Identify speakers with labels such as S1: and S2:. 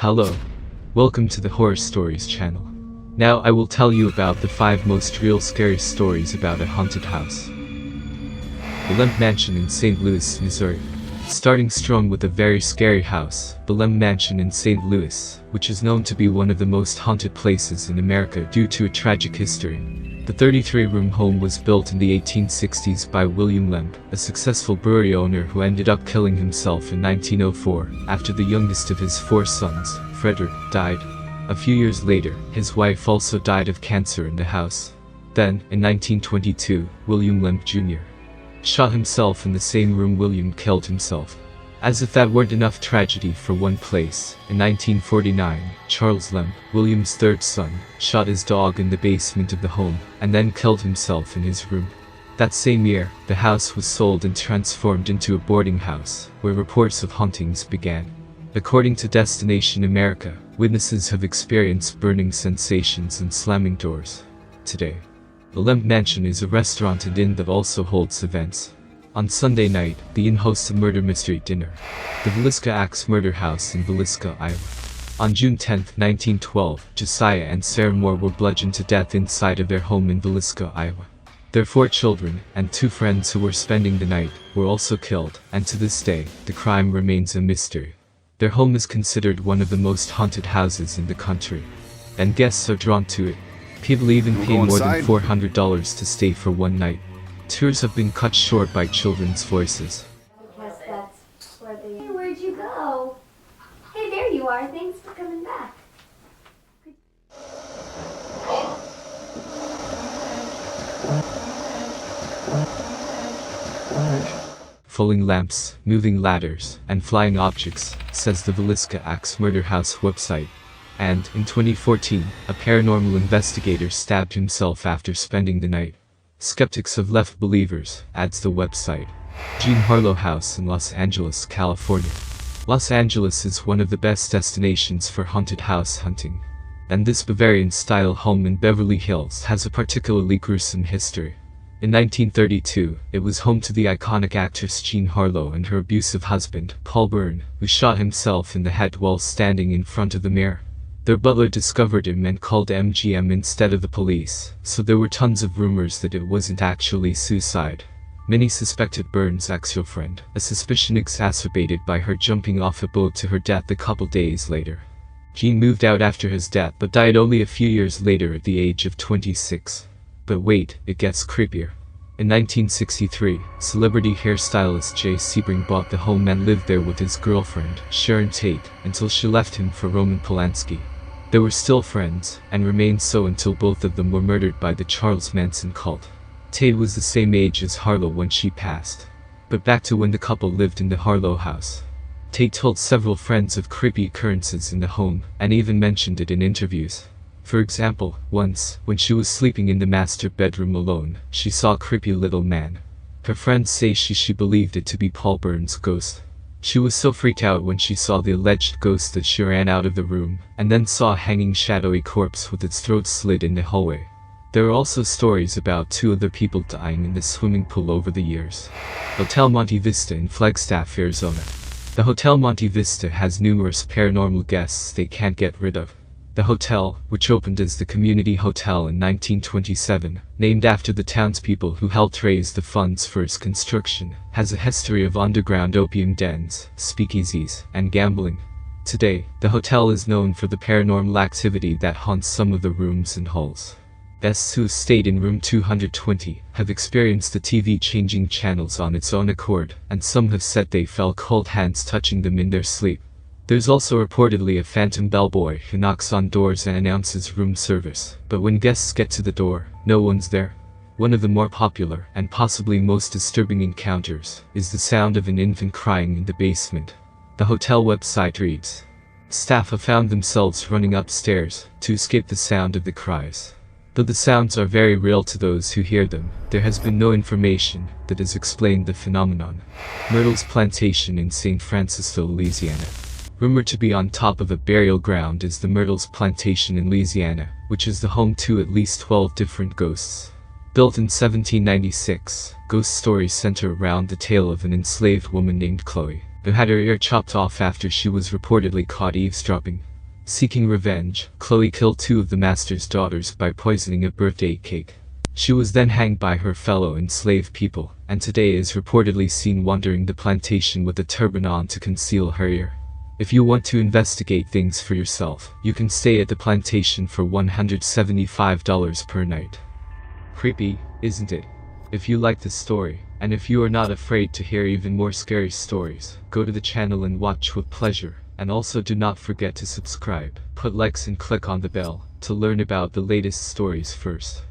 S1: Hello. Welcome to the Horror Stories channel. Now I will tell you about the 5 most real scary stories about a haunted house. The Lemp Mansion in St. Louis, Missouri. Starting strong with a very scary house, the Lemp Mansion in St. Louis, which is known to be one of the most haunted places in America due to a tragic history. The 33-room home was built in the 1860s by William Lemp, a successful brewery owner who ended up killing himself in 1904 after the youngest of his 4 sons, Frederick, died. A few years later, his wife also died of cancer in the house. Then, in 1922, William Lemp Jr. shot himself in the same room William killed himself. As if that weren't enough tragedy for one place, in 1949, Charles Lemp, William's 3rd son, shot his dog in the basement of the home, and then killed himself in his room. That same year, the house was sold and transformed into a boarding house, where reports of hauntings began. According to Destination America, witnesses have experienced burning sensations and slamming doors. Today, the Lemp Mansion is a restaurant and inn that also holds events. On Sunday night, the inn hosts a murder mystery dinner. The Villisca Axe Murder House in Villisca, Iowa. On June 10, 1912, Josiah and Sarah Moore were bludgeoned to death inside of their home in Villisca, Iowa. Their 4 children, and 2 friends who were spending the night, were also killed, and to this day, the crime remains a mystery. Their home is considered one of the most haunted houses in the country, and guests are drawn to it. People even pay more than $400 to stay for one night. Tours have been cut short by children's voices.
S2: Because that's where they... Hey, where'd you go? Hey, there you are. Thanks for coming back.
S1: Falling lamps, moving ladders, and flying objects, says the Villisca Axe Murder House website. And, in 2014, a paranormal investigator stabbed himself after spending the night. Skeptics have left believers, adds the website. Jean Harlow House in Los Angeles, California. Los Angeles is one of the best destinations for haunted house hunting. And this Bavarian-style home in Beverly Hills has a particularly gruesome history. In 1932, it was home to the iconic actress Jean Harlow and her abusive husband, Paul Byrne, who shot himself in the head while standing in front of the mirror. Their butler discovered him and called MGM instead of the police, so there were tons of rumors that it wasn't actually suicide. Many suspected Byrne's ex-girlfriend, a suspicion exacerbated by her jumping off a boat to her death a couple days later. Jean moved out after his death but died only a few years later at the age of 26. But wait, it gets creepier. In 1963, celebrity hairstylist Jay Sebring bought the home and lived there with his girlfriend, Sharon Tate, until she left him for Roman Polanski. They were still friends, and remained so until both of them were murdered by the Charles Manson cult. Tate was the same age as Harlow when she passed. But back to when the couple lived in the Harlow house. Tate told several friends of creepy occurrences in the home, and even mentioned it in interviews. For example, once, when she was sleeping in the master bedroom alone, she saw a creepy little man. Her friends say she believed it to be Paul Byrne's ghost. She was so freaked out when she saw the alleged ghost that she ran out of the room, and then saw a hanging shadowy corpse with its throat slit in the hallway. There are also stories about 2 other people dying in the swimming pool over the years. Hotel Monte Vista in Flagstaff, Arizona. The Hotel Monte Vista has numerous paranormal guests they can't get rid of. The hotel, which opened as the Community Hotel in 1927, named after the townspeople who helped raise the funds for its construction, has a history of underground opium dens, speakeasies, and gambling. Today, the hotel is known for the paranormal activity that haunts some of the rooms and halls. Guests who have stayed in room 220 have experienced the TV changing channels on its own accord, and some have said they felt cold hands touching them in their sleep. There's also reportedly a phantom bellboy who knocks on doors and announces room service, but when guests get to the door, no one's there. One of the more popular, and possibly most disturbing encounters, is the sound of an infant crying in the basement. The hotel website reads, "Staff have found themselves running upstairs to escape the sound of the cries. Though the sounds are very real to those who hear them, there has been no information that has explained the phenomenon." Myrtle's Plantation in St. Francisville, Louisiana. Rumored to be on top of a burial ground is the Myrtles Plantation in Louisiana, which is the home to at least 12 different ghosts. Built in 1796, ghost stories center around the tale of an enslaved woman named Chloe, who had her ear chopped off after she was reportedly caught eavesdropping. Seeking revenge, Chloe killed two of the master's daughters by poisoning a birthday cake. She was then hanged by her fellow enslaved people, and today is reportedly seen wandering the plantation with a turban on to conceal her ear. If you want to investigate things for yourself, you can stay at the plantation for $175 per night. Creepy, isn't it? If you like this story, and if you are not afraid to hear even more scary stories, go to the channel and watch with pleasure, and also do not forget to subscribe, put likes and click on the bell, to learn about the latest stories first.